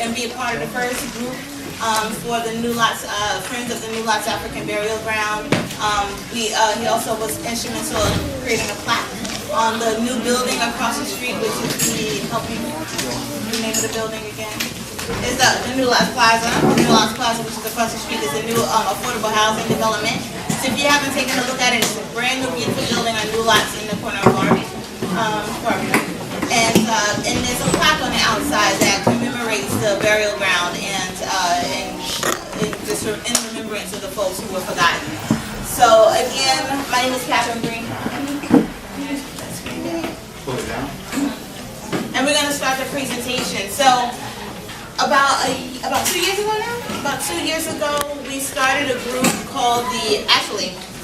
and be a part of the first group for the New Lots, Friends of the New Lots African Burial Ground. He also was instrumental in creating a plaque on the new building across the street, which is the name of the building again? Is the New Lots Plaza. The New Lots Plaza, which is across the street, is a new affordable housing development. So if you haven't taken a look at it, it's a brand new beautiful building on New Lots in the corner of Garvey. And there's a plaque on the outside that commemorates the burial ground and just in remembrance of the folks who were forgotten. So again, my name is Catherine Green. Pull it down. And we're going to start the presentation. So about 2 years ago now? About 2 years ago, we started a group called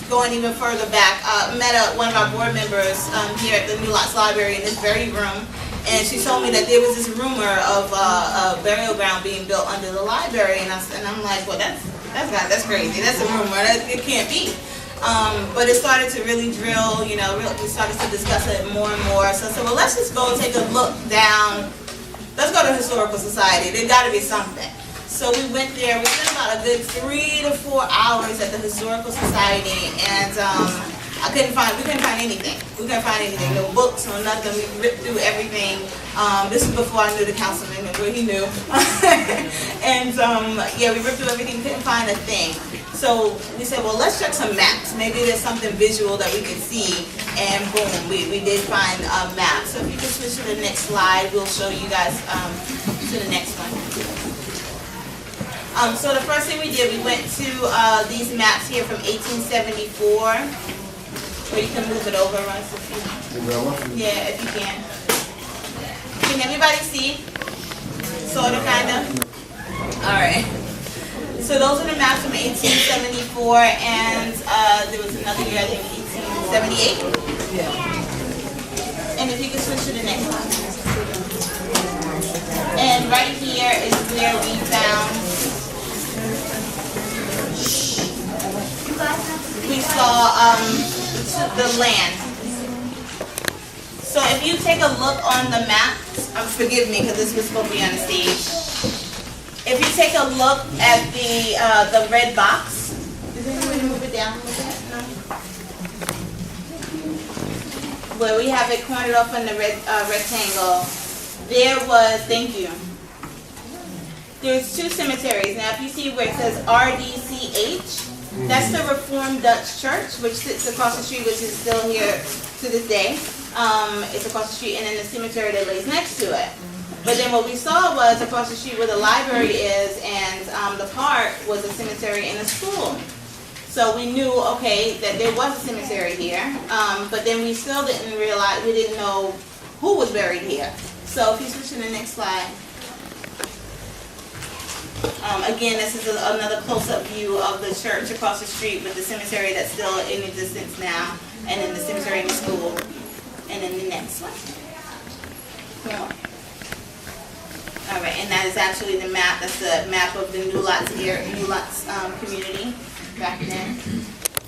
going even further back, met one of our board members here at the New Lots Library in this very room, and she told me that there was this rumor of a burial ground being built under the library, and I'm like, well, that's crazy. That's a rumor. It can't be. But it started to really drill. We started to discuss it more and more. So I said, well, let's just go take a look down. Let's go to Historical Society. There's got to be something. So we went there. We spent about a good 3 to 4 hours at the Historical Society, and we couldn't find anything. We couldn't find anything. No books, no nothing. We ripped through everything. This was before I knew the councilman, and he knew. And we ripped through everything. Couldn't find a thing. So we said, well, let's check some maps. Maybe there's something visual that we can see. And boom, we did find a map. So if you can switch to the next slide, we'll show you guys to the next one. So the first thing we did, we went to these maps here from 1874. Or you can move it over, Russ, if you. Yeah, if you can. Can everybody see? Sort of, kind of? All right. So those are the maps from 1874, and there was another year, I think, 1878. Yeah. And if you could switch to the next one. And right here is where we found. We saw the land. So if you take a look on the map, forgive me because this was supposed to be on the stage. If you take a look at the red box, is there any way to move it down a little bit? No? Where we have it cornered off in the red rectangle, there was, thank you. There's 2 cemeteries. Now if you see where it says RDCH, that's the Reformed Dutch Church, which sits across the street, which is still here to this day. It's across the street, and then the cemetery that lays next to it. But then what we saw was across the street where the library is, and the park was a cemetery and a school. So we knew, okay, that there was a cemetery here, but then we still didn't realize, we didn't know who was buried here. So if you switch to the next slide. Again, this is another close-up view of the church across the street with the cemetery that's still in existence now, and then the cemetery and the school. And then the next one. Come on. All right, and that is actually the map. That's the map of the New Lots here, New Lots community back then.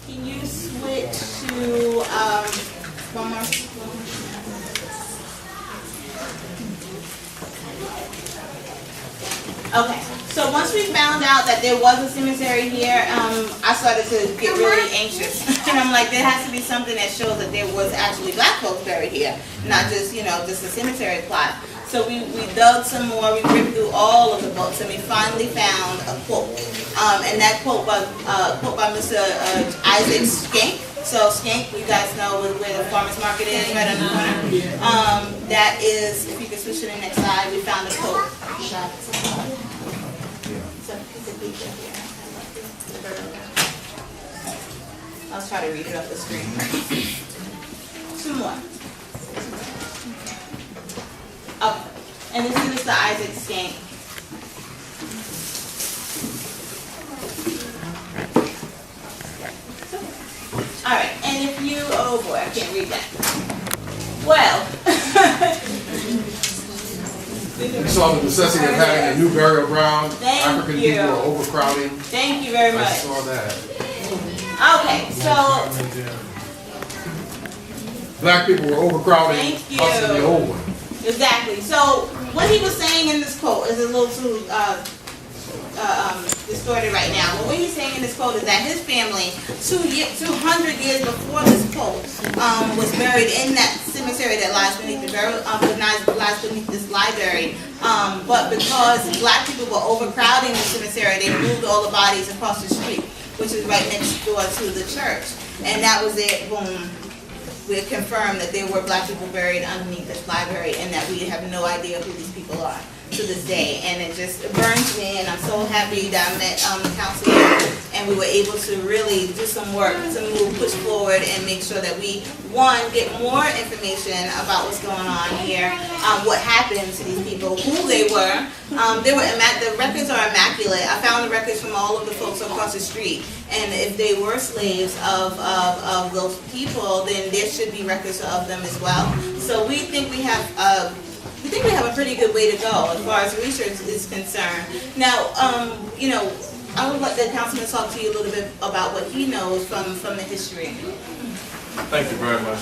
Can you switch to one more? Okay, so once we found out that there was a cemetery here, I started to get really anxious. And I'm like, there has to be something that shows that there was actually black folks buried here, not just, just a cemetery plot. So we dug some more, we ripped through all of the books, and we finally found a quote. And that quote by Mr. Isaac Skank. So Skank, you guys know where the farmer's market is, right on the corner. That is, if you can switch to the next slide, we found a quote. I'll try to read it off the screen. 2 more. Okay. And this is Mr. Isaac Skank. All right, and if you, oh boy, I can't read that. Well. We saw the necessity of having a new burial ground. Thank African you. people are overcrowding. Thank you very much. I saw that. Okay, so. Black people were overcrowding Thank you. us in the old one. Exactly. So what he was saying in this quote is a little too distorted right now. But what he's saying in this quote is that his family, 200 years before this quote, was buried in that cemetery that lies beneath lies beneath this library. But because black people were overcrowding the cemetery, they moved all the bodies across the street, which is right next door to the church. And that was it. Boom. We confirmed that there were black people buried underneath this library, and that we have no idea who these people are to this day. And it just burns me, and I'm so happy that I met the council, and we were able to really do some work to push forward and make sure that we, one, get more information about what's going on here, what happened to these people, who they were. The records are immaculate. I found the records from all of the folks across the street, and if they were slaves of those people, then there should be records of them as well. So we think we have a pretty good way to go as far as research is concerned. Now, I would like the councilman to talk to you a little bit about what he knows from the history. Thank you very much.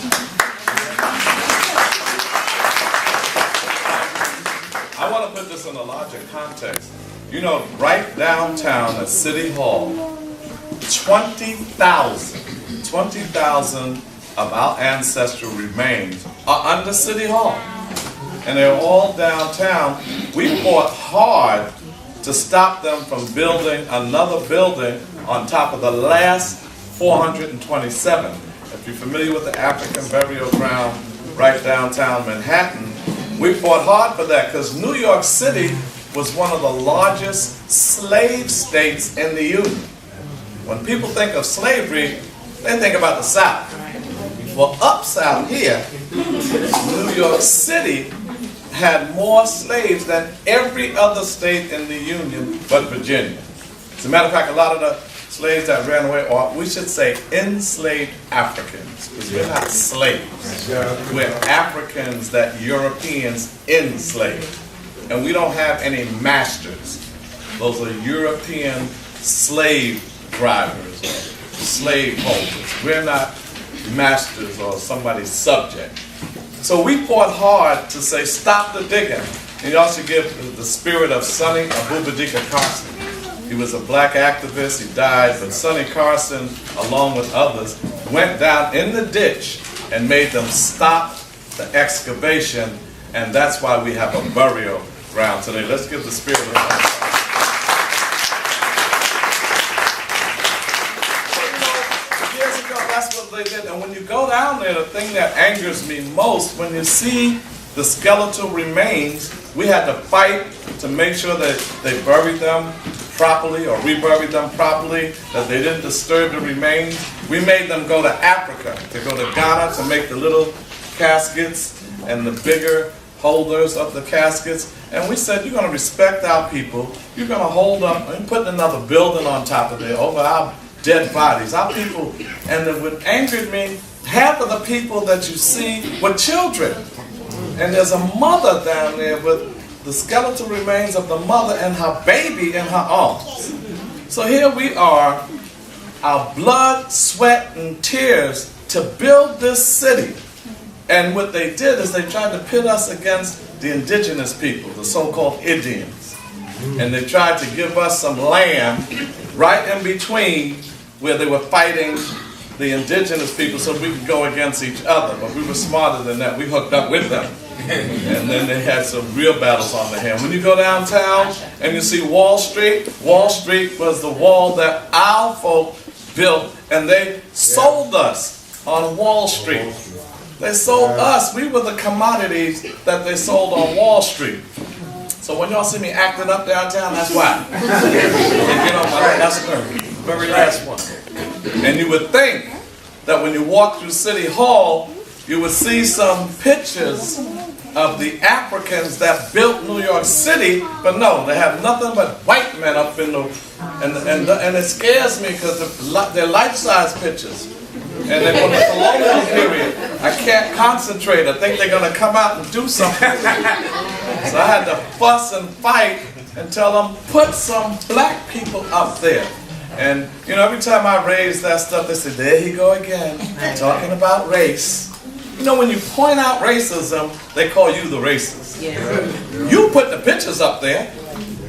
I want to put this in a larger context. You know, right downtown at City Hall, 20,000 of our ancestral remains are under City Hall. And they're all downtown. We fought hard to stop them from building another building on top of the last 427. If you're familiar with the African burial ground right downtown Manhattan, we fought hard for that because New York City was one of the largest slave states in the Union. When people think of slavery, they think about the South. Well, up south here, New York City had more slaves than every other state in the Union but Virginia. As a matter of fact, a lot of the slaves that ran away, or we should say enslaved Africans, because we're not slaves. We're Africans that Europeans enslaved. And we don't have any masters. Those are European slave drivers, or slave holders. We're not masters or somebody's subject. So we fought hard to say, stop the digging. And you also give the spirit of Sonny Abubadika Carson. He was a black activist, he died, but Sonny Carson, along with others, went down in the ditch and made them stop the excavation, and that's why we have a burial ground today. Let's give the spirit of That's what they did. And when you go down there, the thing that angers me most, when you see the skeletal remains, we had to fight to make sure that they buried them properly or reburied them properly, that they didn't disturb the remains. We made them go to Africa, to go to Ghana to make the little caskets and the bigger holders of the caskets. And we said, you're going to respect our people. You're going to hold them and put another building on top of it over our dead bodies, our people. And what angered me, half of the people that you see were children. And there's a mother down there with the skeletal remains of the mother and her baby in her arms. So here we are, our blood, sweat, and tears to build this city. And what they did is they tried to pit us against the indigenous people, the so-called Indians. And they tried to give us some land right in between where they were fighting the indigenous people so we could go against each other. But we were smarter than that. We hooked up with them. And then they had some real battles on their hands. When you go downtown and you see Wall Street was the wall that our folk built, and they sold us on Wall Street. They sold us. We were the commodities that they sold on Wall Street. So when y'all see me acting up downtown, that's why. They get on my last nerve, very last one. And you would think that when you walk through City Hall, you would see some pictures of the Africans that built New York City, but no, they have nothing but white men up in the, and it scares me because they're life-size pictures. And then from the colonial period, I can't concentrate. I think they're going to come out and do something. So I had to fuss and fight and tell them, put some black people up there. And, you know, every time I raise that stuff, they say, there he go again, talking about race. You know, when you point out racism, they call you the racist. You put the pictures up there,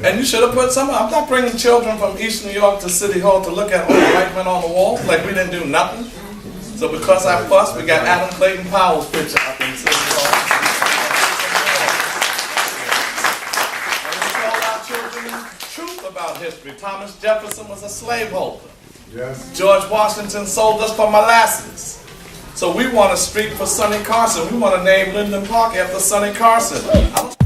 and you should have put some. I'm not bringing children from East New York to City Hall to look at old white men on the wall like we didn't do nothing. So because I fussed, we got Adam Clayton Powell's picture up in City Hall. And we told our children the truth about history. Thomas Jefferson was a slaveholder. Yes. George Washington sold us for molasses. So we want a street for Sonny Carson. We want to name Linden Park after Sonny Carson.